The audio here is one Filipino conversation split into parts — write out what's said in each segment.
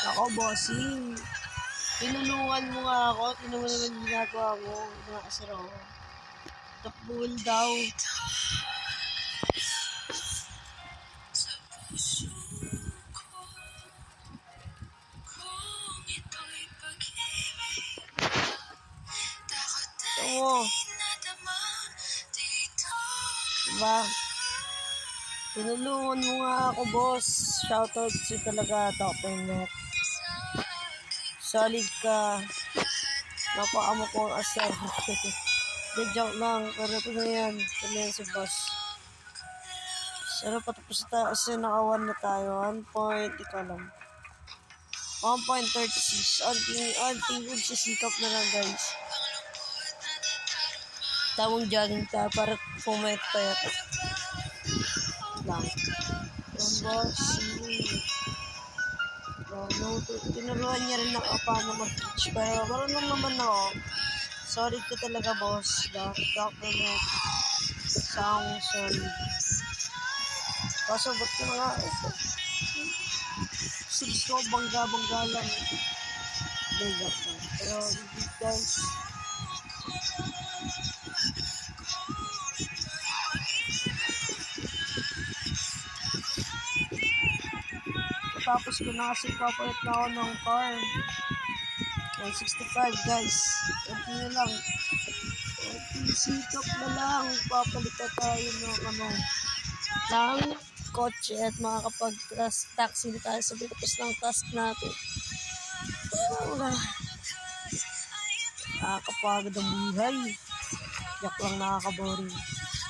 Ako, bossing. Tinulungan mo nga ako. Tinulungan mo naman ginagawa mo. Mga kasiro. Takbuhol daw. Oo. Diba? Tinulungan mo nga ako, boss. Shoutout sa'yo talaga, Top-Net. Solid ka. Napakamo ko ang asar. Di joke lang. Pero ito na yan. Ito na yan si boss. Pero patapos na kasi naka-1 na tayo. 1 point, ikaw lang. 1.36. Anting magsisikap na lang, guys. Tamang jogging tayo para pumayat pa yata. Lang. Yung boss. Tinuruan niya rin ako paano mag-teach. Pero marunong naman ako. Sorry ka talaga, boss. Document. Sound solid. Kaso ba't ka nga? Sige ko, bangga lang. Bigat lang. Pero, guys. Tapos ko na kasi papalit na ako ng car. 165, guys. Kunti na lang. Sikap na lang. Papalit na tayo ng kotse at makakapag-taxi na tayo sa bitapos ng task natin. Nakakapagod ang buhay. Yak lang nakakaboring.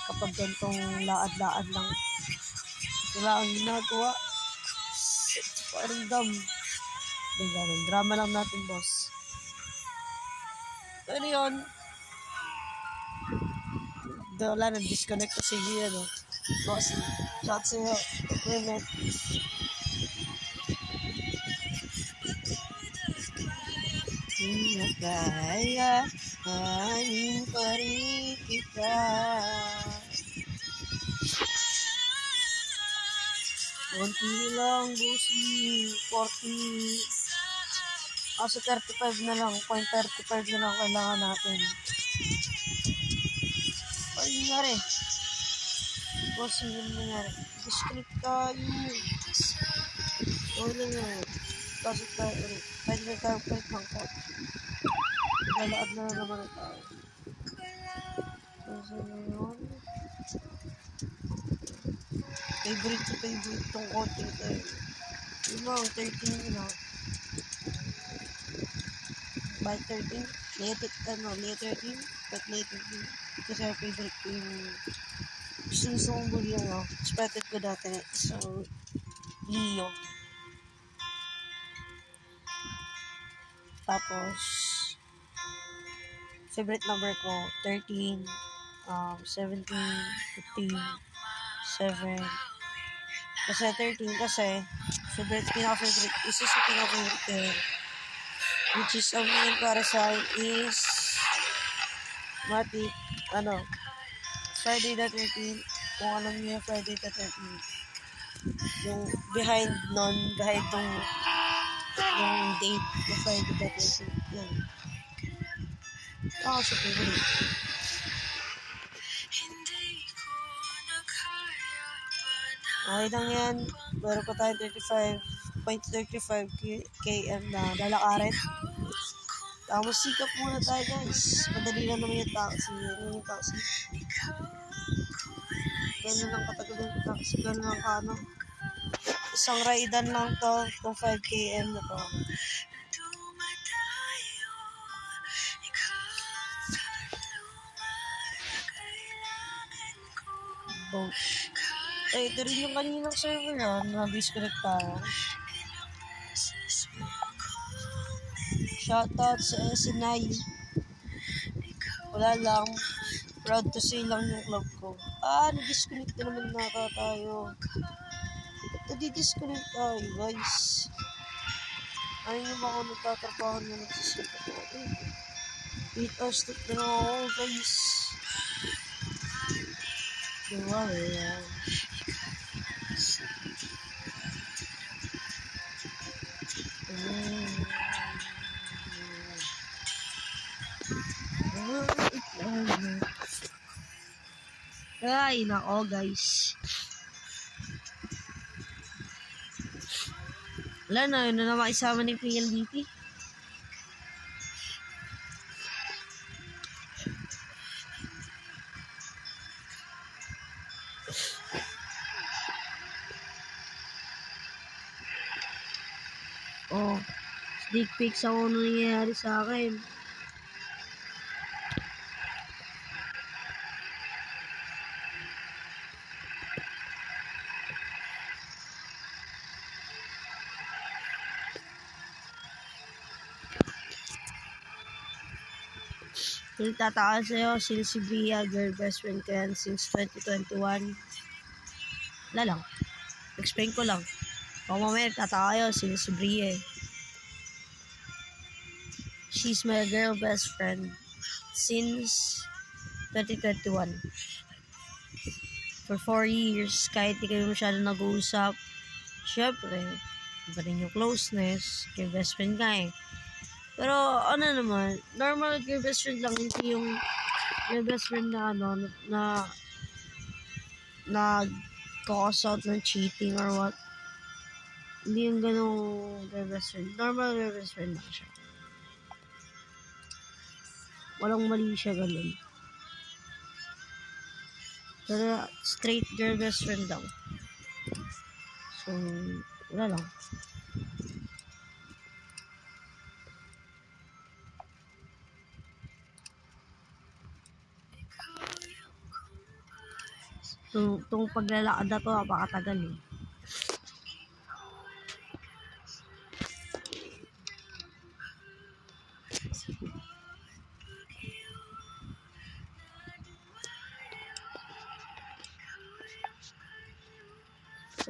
Kapag gantong laad-laad lang. Wala ang ginagawa. Parang drama lang natin, boss. Ano yun? Wala na, disconnect kasi yun, no? Boss, shout sa'yo. Equipment. Kaya, amin pa rin kita. Konti lang, bossy. 40. Kasi 35 na lang. 0.35 na lang kailangan natin. Ano nangyari? Boss, ano nangyari? Disconnect tayo. Ano nangyari? Kasi tayo ulit. Pwede na tayo ulit ng coach. Nalaad na naman tayo. Kasi na yun. Favorite tong coaching tayo. Yun lang, 13 na. By 13, late 13, but late 13. Kasi favorite ko yung gusto kong movie yung expected ko dati. So, Leo. Tapos, favorite number ko, 13, 17, 15, 7. Kasi 13 kasi, pinaka-favorite, isa sa pinaka-favorite ko. Which is, ang main para sa akin is, Friday the 13th. Kung alam niyo yung Friday the 13th. Yung behind yung date na Friday the 13th. Yan. Ako sa favorite. Okay lang yan. Meron pa tayo 35.35 km na lalakarin. Tapos sikap muna tayo, guys. Madali lang naman yung taxi. Yung taxi. Gano'n lang katagal yung taxi. Gano'n lang isang ridean lang to. Itong 5 km na to. Boat. Ito rin yung kaninang server na-disconnect tayo. Shoutout sa SNI. Wala lang. Proud to say lang yung club ko. Na-disconnect na naman nata tayo. Nadi-disconnect tayo, guys. Ayun yung mga nagtatrabaho na nagsisikat ako. 8 hours na lang ako, guys. Diba, Ay, nako guys. Wala na, yun na naman isama ni PLDT. Oh, sneak peek sa kung ano nangyayari sa akin. Nagtataka sa'yo, sino si Bria, girl best friend ko yan since 2021. Wala lang. Explain ko lang. Kung mamaya nagtataka kayo, sino si Bria. She's my girl best friend since 2021. For 4 years, kahit di kayo masyado nag-uusap, syempre, iba rin yung closeness, girl best friend ka eh. Pero ano naman, normal girl best friend lang, hindi yung girl best friend na nag-cause out ng cheating or what. Hindi yung ganong girl best friend. Normal girl best friend lang siya. Walang mali siya ganun. Pero straight girl best friend lang. So, wala lang. Itong paglalakad na to, napakatagal eh.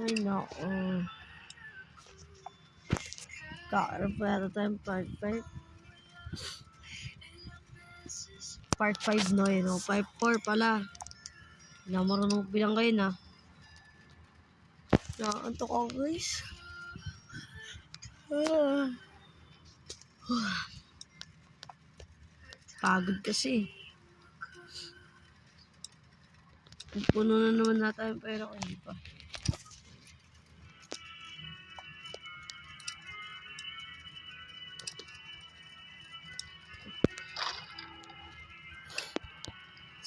Ay, nako. Kakaroon pa yata tayong part 5. Part 5 no, yun o. Part 4 pala. Na marunong bilang kayo na. Nakakantok ako guys. Pagod kasi. Puno na naman natin pero hindi pa.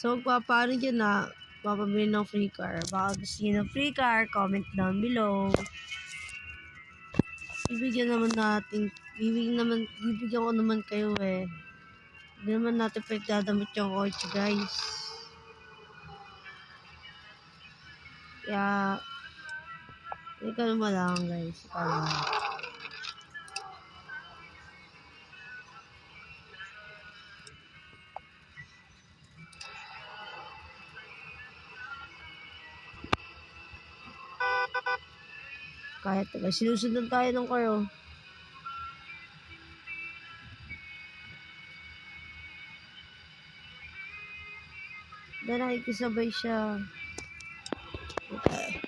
So, paano dyan na papabili ng free car? Baka gusto nyo ng free car, comment down below. Bibigyan ko naman kayo eh. Hindi naman natin pagdadamit yung kotse guys. Kaya, ikaw naman lang guys. Kahit sinusundan tayo ng car oh. Dahil nakikisabay siya. Okay.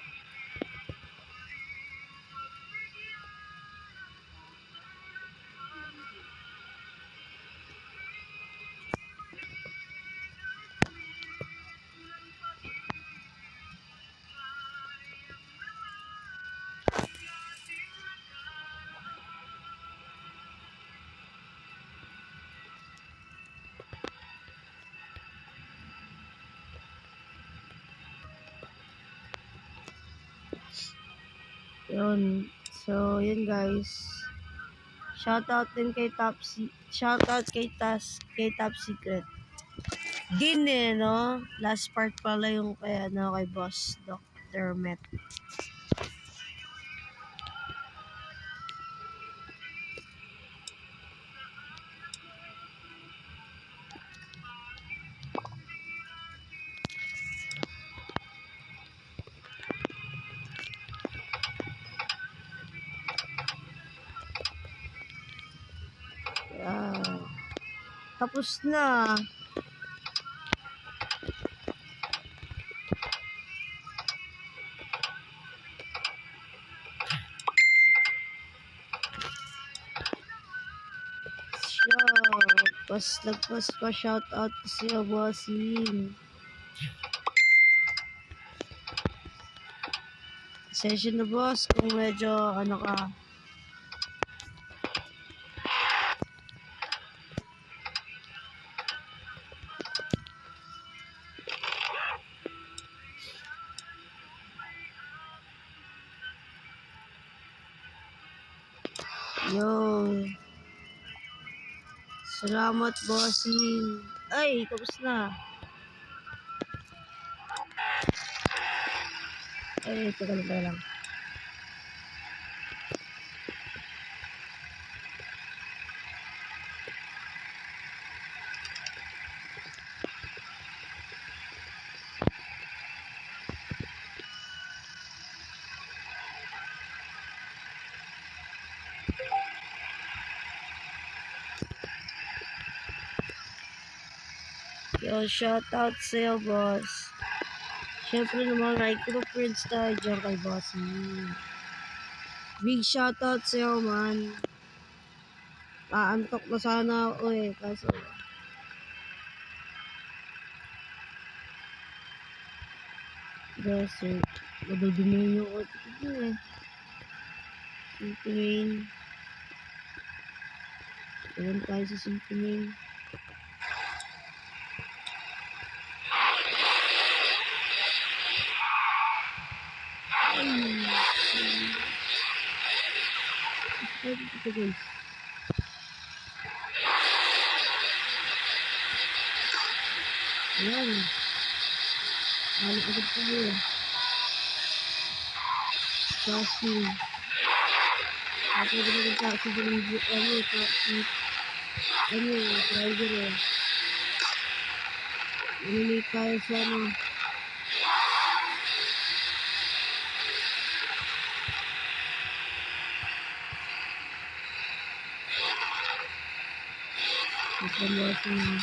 Yun. So, yun guys. Shoutout din kay Top Secret. Din eh, no? Last part pala yung kay Boss Dr. Met. Tapos na. Lagpas pa shoutout ko sa'yo, bossing. Session na boss kung medyo ano ka. Yo. Salamat, bossing. Ay, tapos na. Ay, teka lang. Yo, shoutout sa'yo, boss. Siyempre naman, like ko friends tayo dyan kay bossing. Big shoutout sa'yo, man. Aantok na sana ako eh, kaso desert. Madudumi yung otik ko eh. Simple. Ayan tayo sa simple. Ito guys. Ayan. Ano agad pa yun. Kasi. Ako din ang taxi din yung taxi. Driver eh. Nililit tayo sa ano. Napalasin na.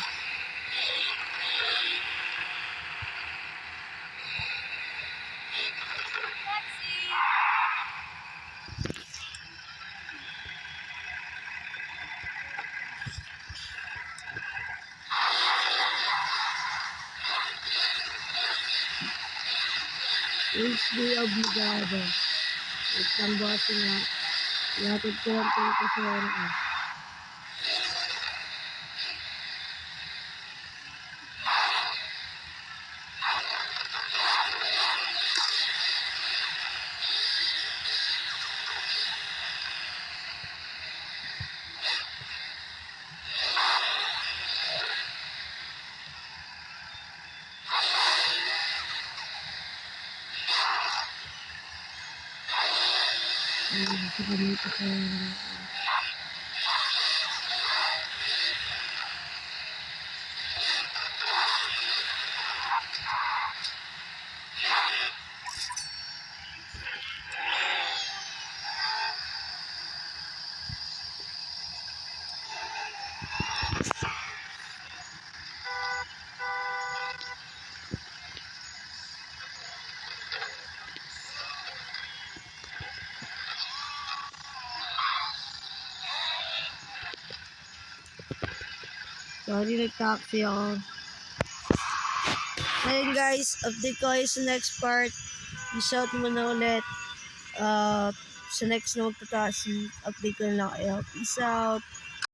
HD obligado. Itang bossing nga. Ihatid ko lang 20 sa oras eh. Dito sa sorry, nag-taxi ako. Ayun guys, update ko kayo sa next part. Peace out muna ulit. Sa next na magta-taxi, update ko na lang kayo. Peace out.